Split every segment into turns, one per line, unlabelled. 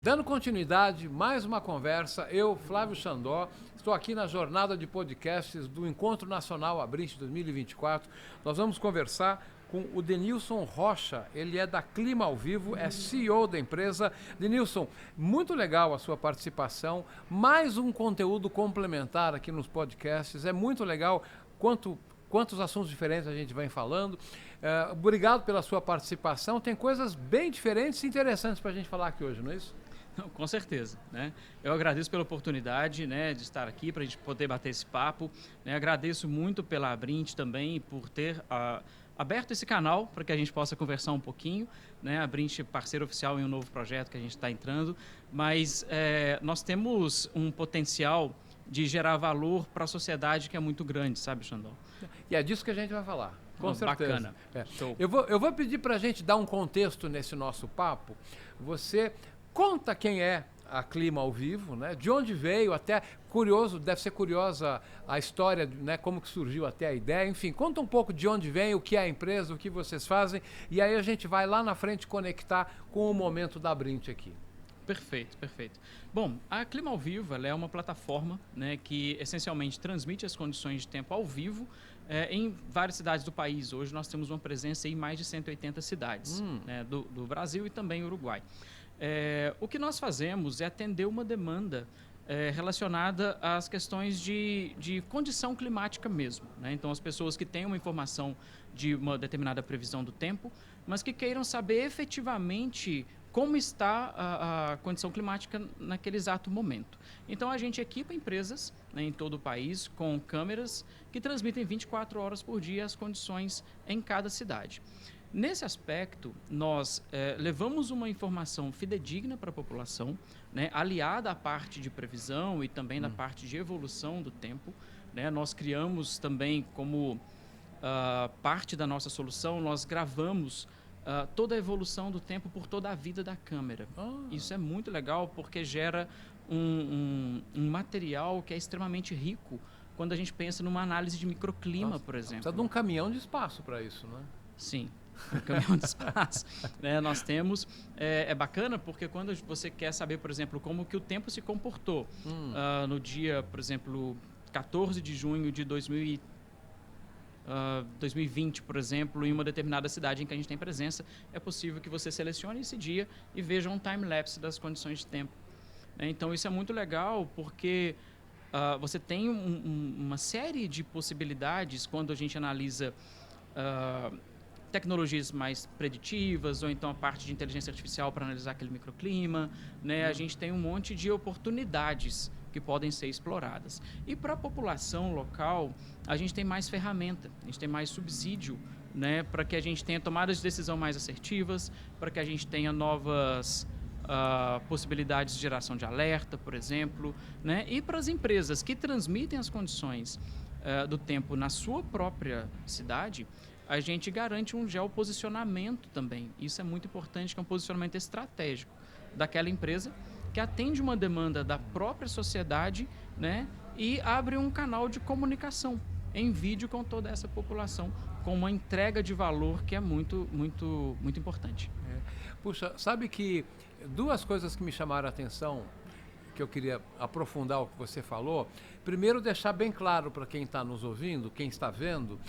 Dando continuidade, mais uma conversa, eu, Flávio Xandó, estou aqui na jornada de podcasts do Encontro Nacional Abrint 2024. Nós vamos conversar com o Denilson Rocha, ele é da Clima ao Vivo, é CEO da empresa. Denilson, muito legal a sua participação, mais um conteúdo complementar aqui nos podcasts, é muito legal quantos assuntos diferentes a gente vem falando. Obrigado pela sua participação, tem coisas bem diferentes e interessantes para a gente falar aqui hoje, não é isso?
Com certeza, né? Eu agradeço pela oportunidade, né, de estar aqui para a gente poder bater esse papo, né? Agradeço muito pela Abrint também por ter aberto esse canal para que a gente possa conversar um pouquinho, né? A Abrint é parceiro oficial em um novo projeto que a gente está entrando, mas nós temos um potencial de gerar valor para a sociedade que é muito grande, sabe, Xandão?
E é disso que a gente vai falar, com certeza.
Bacana. Show.
Eu vou pedir para a gente dar um contexto nesse nosso papo. Você conta quem é a Clima ao Vivo, né? De onde veio, até curioso, deve ser curiosa a história, né? Como que surgiu até a ideia, enfim, conta um pouco de onde vem, o que é a empresa, o que vocês fazem, e aí a gente vai lá na frente conectar com o momento da Abrint aqui.
Perfeito, perfeito. Bom, a Clima ao Vivo ela é uma plataforma, né, que essencialmente transmite as condições de tempo ao vivo em várias cidades do país. Hoje nós temos uma presença em mais de 180 cidades, né, do Brasil e também Uruguai. O que nós fazemos é atender uma demanda relacionada às questões de condição climática mesmo, né? Então, as pessoas que têm uma informação de uma determinada previsão do tempo, mas que queiram saber efetivamente como está a condição climática naquele exato momento. Então, a gente equipa empresas, né, em todo o país com câmeras que transmitem 24 horas por dia as condições em cada cidade. Nesse aspecto, nós levamos uma informação fidedigna para a população, né, aliada à parte de previsão e também da parte de evolução do tempo, né. Nós criamos também como parte da nossa solução, nós gravamos toda a evolução do tempo por toda a vida da câmera. Isso é muito legal porque gera um material que é extremamente rico quando a gente pensa numa análise de microclima, por exemplo.
Precisa de um caminhão de espaço para isso, né?
Sim. Um caminhão de espaço, né? Nós temos, é bacana porque quando você quer saber, por exemplo, como que o tempo se comportou no dia, por exemplo, 14 de junho de 2020, por exemplo, em uma determinada cidade em que a gente tem presença, é possível que você selecione esse dia e veja um time-lapse das condições de tempo, né? Então, isso é muito legal porque você tem uma série de possibilidades quando a gente analisa tecnologias mais preditivas, ou então a parte de inteligência artificial para analisar aquele microclima, né? A gente tem um monte de oportunidades que podem ser exploradas. E para a população local, a gente tem mais ferramenta, a gente tem mais subsídio, né? Para que a gente tenha tomadas de decisão mais assertivas, para que a gente tenha novas possibilidades de geração de alerta, por exemplo, né? E para as empresas que transmitem as condições do tempo na sua própria cidade, a gente garante um geoposicionamento também. Isso é muito importante, que é um posicionamento estratégico daquela empresa que atende uma demanda da própria sociedade, né, e abre um canal de comunicação em vídeo com toda essa população, com uma entrega de valor que é muito, muito, muito importante.
Puxa, sabe que duas coisas que me chamaram a atenção, que eu queria aprofundar o que você falou. Primeiro, deixar bem claro para quem está nos ouvindo, quem está vendo,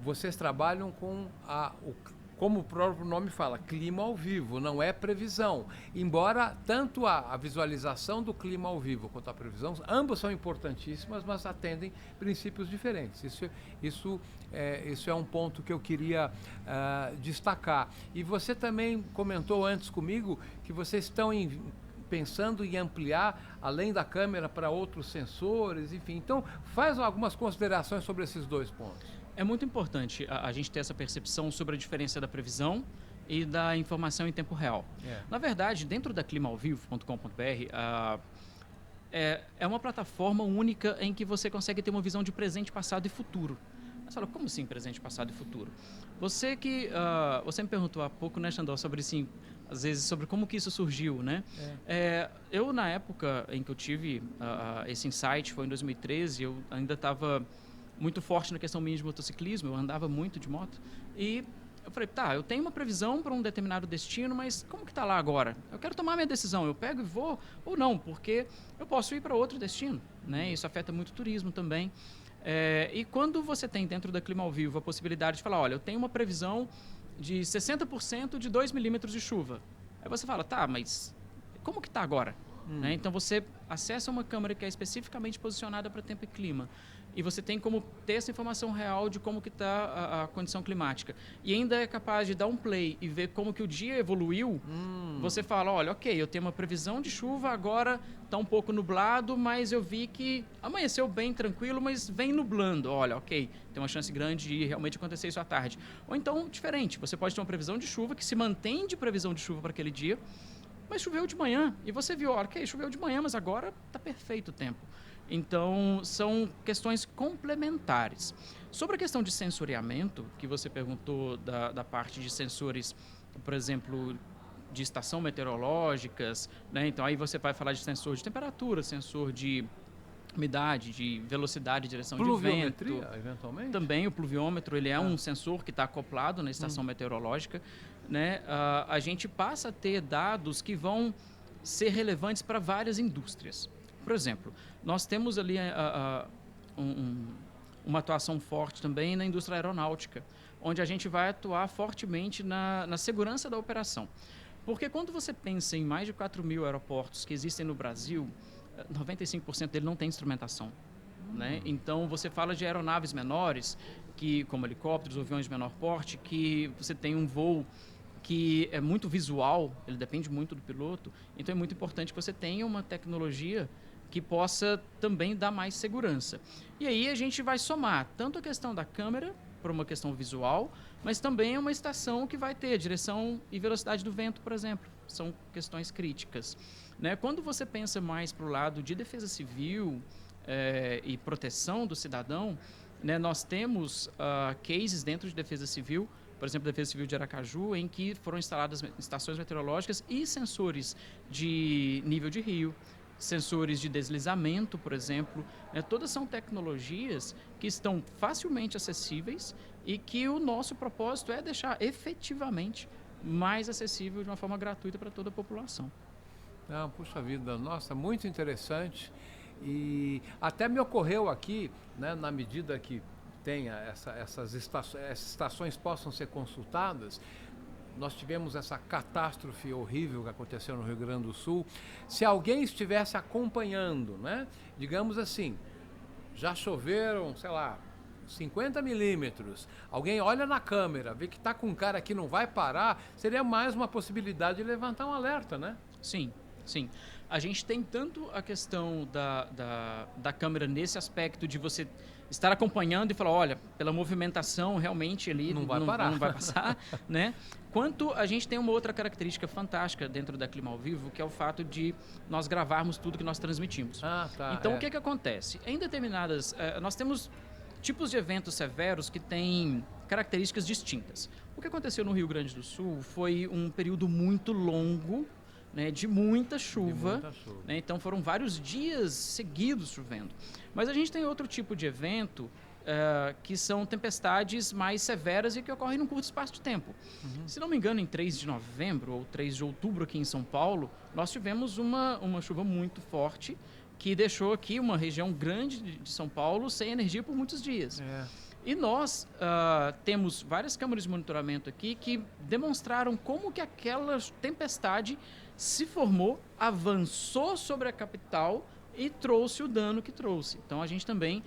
vocês trabalham com como o próprio nome fala, clima ao vivo, não é previsão. Embora tanto a visualização do clima ao vivo quanto a previsão, ambas são importantíssimas, mas atendem princípios diferentes. Isso é um ponto que eu queria destacar. E você também comentou antes comigo que vocês estão pensando em ampliar, além da câmera, para outros sensores, enfim. Então, faz algumas considerações sobre esses dois pontos.
É muito importante a gente ter essa percepção sobre a diferença da previsão e da informação em tempo real. Na verdade, dentro da climaauvivo.com.br, é uma plataforma única em que você consegue ter uma visão de presente, passado e futuro. Você fala, como assim presente, passado e futuro? Você me perguntou há pouco, né, Xandó, sobre assim, às vezes sobre como que isso surgiu, né? Eu, na época em que eu tive esse insight, foi em 2013, eu ainda estava muito forte na questão minha de motociclismo, eu andava muito de moto, e Eu falei, tá, eu tenho uma previsão para um determinado destino, mas como que está lá agora? Eu quero tomar minha decisão, eu pego e vou ou não, porque eu posso ir para outro destino, né? Isso afeta muito o turismo também. E quando você tem dentro da Clima ao Vivo a possibilidade de falar, olha, eu tenho uma previsão de 60% de 2 milímetros de chuva. Aí você fala, tá, mas como que está agora? Né? Então você acessa uma câmera que é especificamente posicionada para tempo e clima. E você tem como ter essa informação real de como que está a condição climática. E ainda é capaz de dar um play e ver como que o dia evoluiu. Você fala, olha, ok, eu tenho uma previsão de chuva, agora está um pouco nublado, mas eu vi que amanheceu bem tranquilo, mas vem nublando. Olha, ok, tem uma chance grande de realmente acontecer isso à tarde. Ou então, diferente, você pode ter uma previsão de chuva que se mantém de previsão de chuva para aquele dia, mas choveu de manhã. E você viu, ok, choveu de manhã, mas agora está perfeito o tempo. Então, são questões complementares. Sobre a questão de sensoriamento, que você perguntou da parte de sensores, por exemplo, de estação meteorológicas, né? Então, aí você vai falar de sensor de temperatura, sensor de umidade, de velocidade, direção de vento.
Eventualmente?
Também o pluviômetro, ele é um sensor que está acoplado na estação meteorológica. Né? A gente passa a ter dados que vão ser relevantes para várias indústrias. Por exemplo, nós temos ali uma atuação forte também na indústria aeronáutica, onde a gente vai atuar fortemente na segurança da operação. Porque quando você pensa em mais de 4.000 aeroportos que existem no Brasil, 95% dele não tem instrumentação. Né? Então, você fala de aeronaves menores, como helicópteros ou aviões de menor porte, que você tem um voo que é muito visual, ele depende muito do piloto, então é muito importante que você tenha uma tecnologia que possa também dar mais segurança. E aí a gente vai somar tanto a questão da câmera, para uma questão visual, mas também uma estação que vai ter direção e velocidade do vento, por exemplo. São questões críticas. Né? Quando você pensa mais para o lado de defesa civil e proteção do cidadão, né, nós temos cases dentro de defesa civil, por exemplo, Defesa Civil de Aracaju, em que foram instaladas estações meteorológicas e sensores de nível de rio, sensores de deslizamento, por exemplo. Né? Todas são tecnologias que estão facilmente acessíveis e que o nosso propósito é deixar efetivamente mais acessível de uma forma gratuita para toda a população.
Puxa vida, nossa, muito interessante. E até me ocorreu aqui, né, na medida que tenha essas estações possam ser consultadas, nós tivemos essa catástrofe horrível que aconteceu no Rio Grande do Sul. Se alguém estivesse acompanhando, né, digamos assim, já choveram, sei lá, 50 milímetros, alguém olha na câmera, vê que está com um cara que não vai parar, seria mais uma possibilidade de levantar um alerta, né?
Sim, sim. A gente tem tanto a questão da câmera nesse aspecto de você estar acompanhando e falar, olha, pela movimentação realmente ele não vai passar, né? Quanto a gente tem uma outra característica fantástica dentro da Clima ao Vivo, que é o fato de nós gravarmos tudo que nós transmitimos. Então, o que acontece? Em determinadas... nós temos tipos de eventos severos que têm características distintas. O que aconteceu no Rio Grande do Sul foi um período muito longo, né, de muita chuva. Né, então foram vários dias seguidos chovendo. Mas a gente tem outro tipo de evento que são tempestades mais severas e que ocorrem num curto espaço de tempo. Se não me engano, em 3 de novembro ou 3 de outubro aqui em São Paulo, nós tivemos uma chuva muito forte que deixou aqui uma região grande de São Paulo sem energia por muitos dias. E nós temos várias câmeras de monitoramento aqui que demonstraram como que aquela tempestade se formou, avançou sobre a capital e trouxe o dano que trouxe. Então, a gente também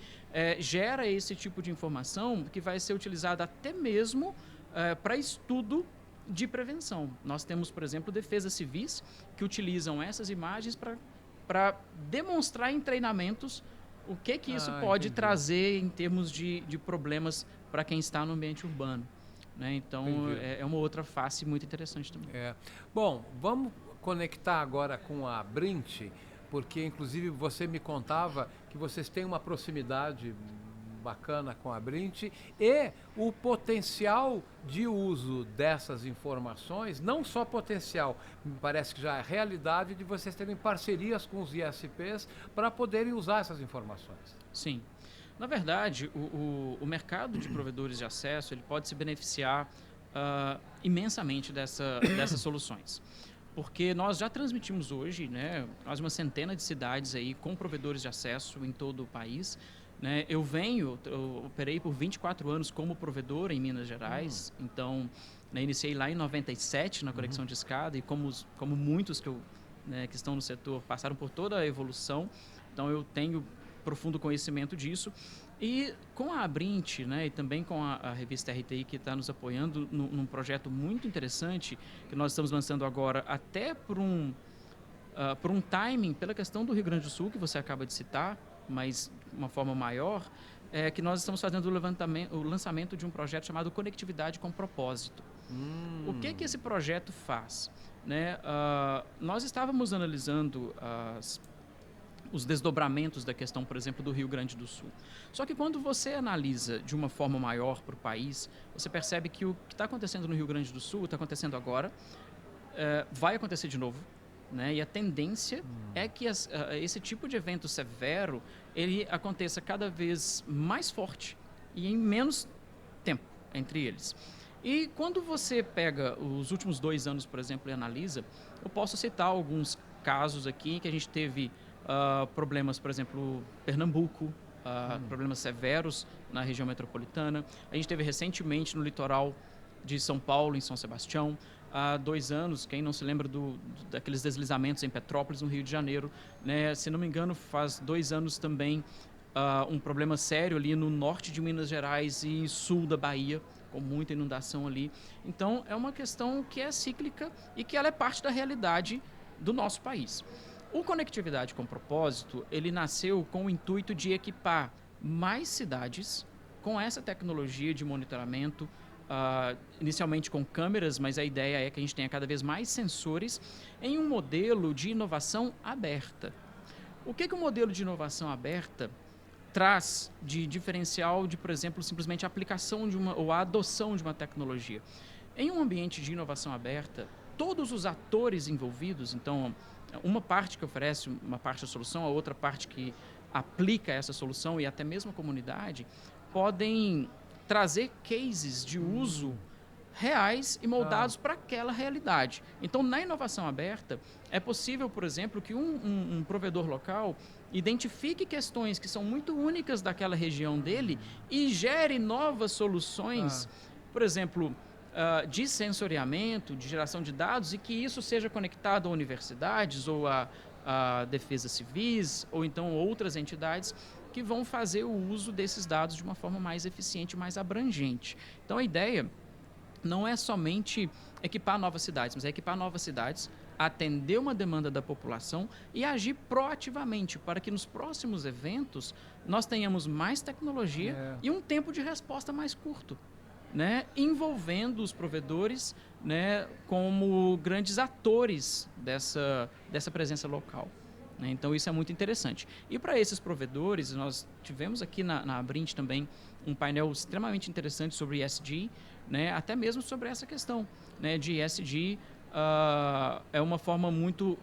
gera esse tipo de informação que vai ser utilizada até mesmo para estudo de prevenção. Nós temos, por exemplo, defesas civis que utilizam essas imagens para demonstrar em treinamentos o que isso pode trazer em termos de problemas para quem está no ambiente urbano. Né? Então, é uma outra face muito interessante também.
Bom, vamos conectar agora com a Brint, porque inclusive você me contava que vocês têm uma proximidade bacana com a Brint e o potencial de uso dessas informações, não só potencial, me parece que já é realidade de vocês terem parcerias com os ISPs para poderem usar essas informações.
Sim. Na verdade, o mercado de provedores de acesso ele pode se beneficiar imensamente dessas soluções. Porque nós já transmitimos hoje, né, quase uma centena de cidades aí com provedores de acesso em todo o país. Né? Eu operei por 24 anos como provedor em Minas Gerais, então né, iniciei lá em 97 na conexão de escada e como muitos que estão no setor passaram por toda a evolução, então eu tenho profundo conhecimento disso. E com a Abrint, né, e também com a revista RTI, que está nos apoiando num projeto muito interessante, que nós estamos lançando agora, até por um timing, pela questão do Rio Grande do Sul, que você acaba de citar, mas de uma forma maior, é que nós estamos fazendo o lançamento de um projeto chamado Conectividade com Propósito. O que esse projeto faz? Né? Nós estávamos analisando os desdobramentos da questão, por exemplo, do Rio Grande do Sul. Só que quando você analisa de uma forma maior para o país, você percebe que o que está acontecendo no Rio Grande do Sul, está acontecendo agora, vai acontecer de novo. Né? E a tendência é que esse tipo de evento severo ele aconteça cada vez mais forte e em menos tempo entre eles. E quando você pega os últimos 2 anos, por exemplo, e analisa, eu posso citar alguns casos aqui que a gente teve problemas, por exemplo, Pernambuco, problemas severos na região metropolitana. A gente teve recentemente no litoral de São Paulo, em São Sebastião. Há 2 anos, quem não se lembra daqueles deslizamentos em Petrópolis, no Rio de Janeiro, né? Se não me engano, faz 2 anos também um problema sério ali no norte de Minas Gerais e sul da Bahia, com muita inundação ali. Então, é uma questão que é cíclica e que ela é parte da realidade do nosso país. O Conectividade com Propósito, ele nasceu com o intuito de equipar mais cidades com essa tecnologia de monitoramento, inicialmente com câmeras, mas a ideia é que a gente tenha cada vez mais sensores em um modelo de inovação aberta. O que o modelo de inovação aberta traz de diferencial de, por exemplo, simplesmente a aplicação ou a adoção de uma tecnologia? Em um ambiente de inovação aberta, todos os atores envolvidos, então, uma parte que oferece uma parte da solução, a outra parte que aplica essa solução e até mesmo a comunidade, podem trazer cases de uso reais e moldados para aquela realidade. Então, na inovação aberta, é possível, por exemplo, que um provedor local identifique questões que são muito únicas daquela região dele e gere novas soluções, por exemplo, de sensoriamento, de geração de dados, e que isso seja conectado a universidades ou a defesas civis ou então outras entidades que vão fazer o uso desses dados de uma forma mais eficiente, mais abrangente. Então, a ideia não é somente equipar novas cidades, mas é equipar novas cidades, atender uma demanda da população e agir proativamente para que nos próximos eventos nós tenhamos mais tecnologia e um tempo de resposta mais curto, né? Envolvendo os provedores, né, como grandes atores dessa presença local. Então, isso é muito interessante. E para esses provedores, nós tivemos aqui na Abrint também um painel extremamente interessante sobre ESG, né, até mesmo sobre essa questão, né, de ESG. É uma forma muito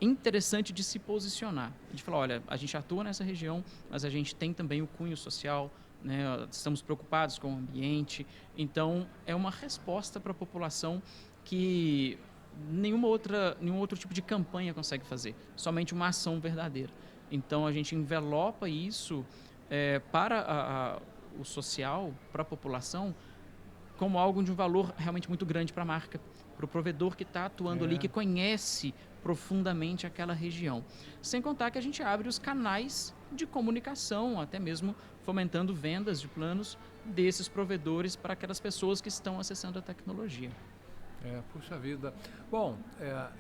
interessante de se posicionar. De falar, olha, a gente atua nessa região, mas a gente tem também o cunho social, né, estamos preocupados com o ambiente. Então, é uma resposta para a população que nenhum outro tipo de campanha consegue fazer, somente uma ação verdadeira. Então, a gente envelopa isso para o social, para a população, como algo de um valor realmente muito grande para a marca, para o provedor que está atuando ali, que conhece profundamente aquela região. Sem contar que a gente abre os canais de comunicação, até mesmo fomentando vendas de planos desses provedores para aquelas pessoas que estão acessando a tecnologia.
Puxa vida. Bom,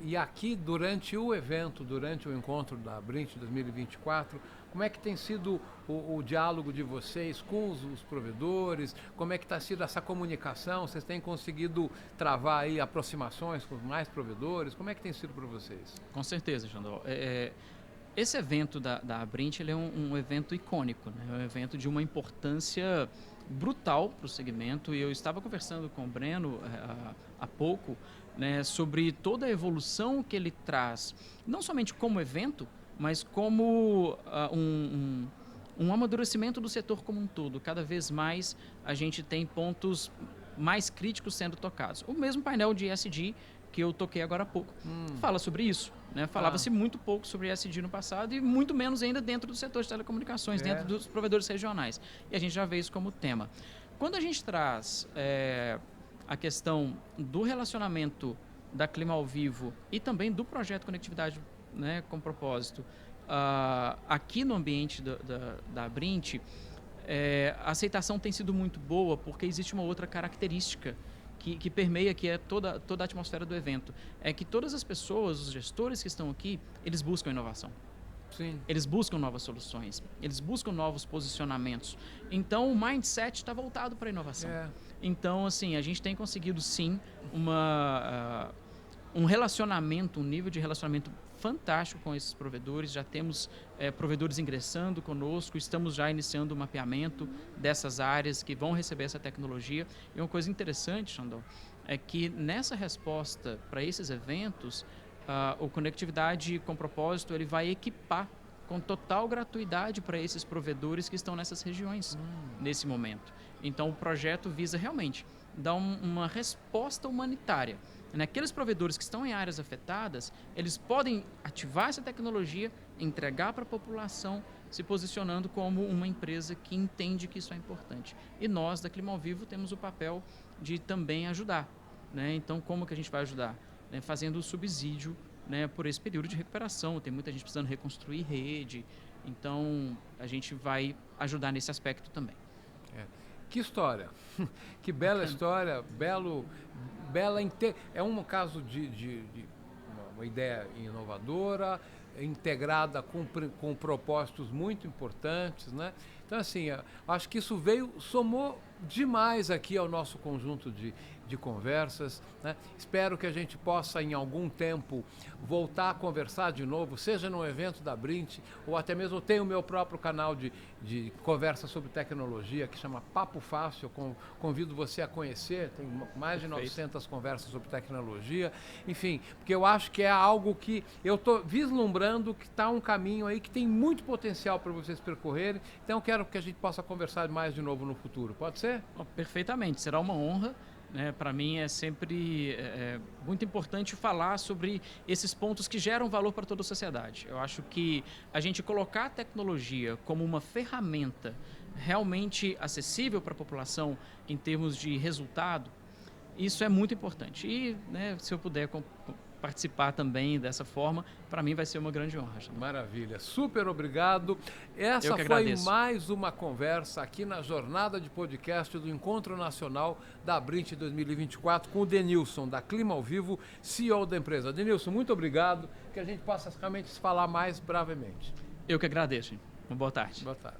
e aqui durante o evento, durante o encontro da Abrint 2024, como é que tem sido o diálogo de vocês com os provedores? Como é que está sido essa comunicação? Vocês têm conseguido travar aí aproximações com mais provedores? Como é que tem sido para vocês?
Com certeza, Jandol. Esse evento da Abrint, ele é um evento icônico, né? É um evento de uma importância brutal para o segmento, e eu estava conversando com o Breno há pouco, né, sobre toda a evolução que ele traz, não somente como evento, mas como um amadurecimento do setor como um todo. Cada vez mais a gente tem pontos mais críticos sendo tocados. O mesmo painel de ESG que eu toquei agora há pouco fala sobre isso. Né? Falava-se muito pouco sobre ESG no passado e muito menos ainda dentro do setor de telecomunicações, dentro dos provedores regionais. E a gente já vê isso como tema. Quando a gente traz a questão do relacionamento da Clima ao Vivo e também do projeto Conectividade, né, com propósito, aqui no ambiente da Abrint, a aceitação tem sido muito boa porque existe uma outra característica que permeia, que é toda a atmosfera do evento. É que todas as pessoas, os gestores que estão aqui, eles buscam inovação.
Sim.
Eles buscam novas soluções, eles buscam novos posicionamentos. Então, o mindset está voltado para a inovação. Então, assim, a gente tem conseguido, sim, um relacionamento, um nível de relacionamento fantástico com esses provedores. Já temos provedores ingressando conosco, estamos já iniciando o mapeamento dessas áreas que vão receber essa tecnologia. E uma coisa interessante, Xandão, é que nessa resposta para esses eventos, o Conectividade com Propósito ele vai equipar com total gratuidade para esses provedores que estão nessas regiões nesse momento. Então, o projeto visa realmente dar uma resposta humanitária. Naqueles provedores que estão em áreas afetadas, eles podem ativar essa tecnologia, entregar para a população, se posicionando como uma empresa que entende que isso é importante. E nós, da Clima ao Vivo, temos o papel de também ajudar. Né? Então, como que a gente vai ajudar? Né? Fazendo o subsídio, né, por esse período de recuperação. Tem muita gente precisando reconstruir rede. Então, a gente vai ajudar nesse aspecto também.
Que história, que bela história, é um caso de uma ideia inovadora, integrada com propósitos muito importantes, né? Então, assim, acho que isso somou demais aqui ao nosso conjunto de conversas, né? Espero que a gente possa, em algum tempo, voltar a conversar de novo, seja num evento da Abrint, ou até mesmo eu tenho o meu próprio canal de conversa sobre tecnologia, que chama Papo Fácil. Eu convido você a conhecer, tem mais de 900 conversas sobre tecnologia, enfim, porque eu acho que é algo que eu estou vislumbrando, que está um caminho aí que tem muito potencial para vocês percorrerem. Então eu quero que a gente possa conversar mais de novo no futuro, pode ser?
Perfeitamente, será uma honra. Para mim é sempre muito importante falar sobre esses pontos que geram valor para toda a sociedade. Eu acho que a gente colocar a tecnologia como uma ferramenta realmente acessível para a população em termos de resultado, isso é muito importante. E, né, se eu puder participar também dessa forma, para mim vai ser uma grande honra.
Maravilha, super obrigado. Essa foi mais uma conversa aqui na jornada de podcast do Encontro Nacional da Abrint 2024 com o Denilson, da Clima ao Vivo, CEO da empresa. Denilson, muito obrigado, que a gente possa realmente se falar mais brevemente.
Eu que agradeço. Uma boa tarde.
Boa tarde.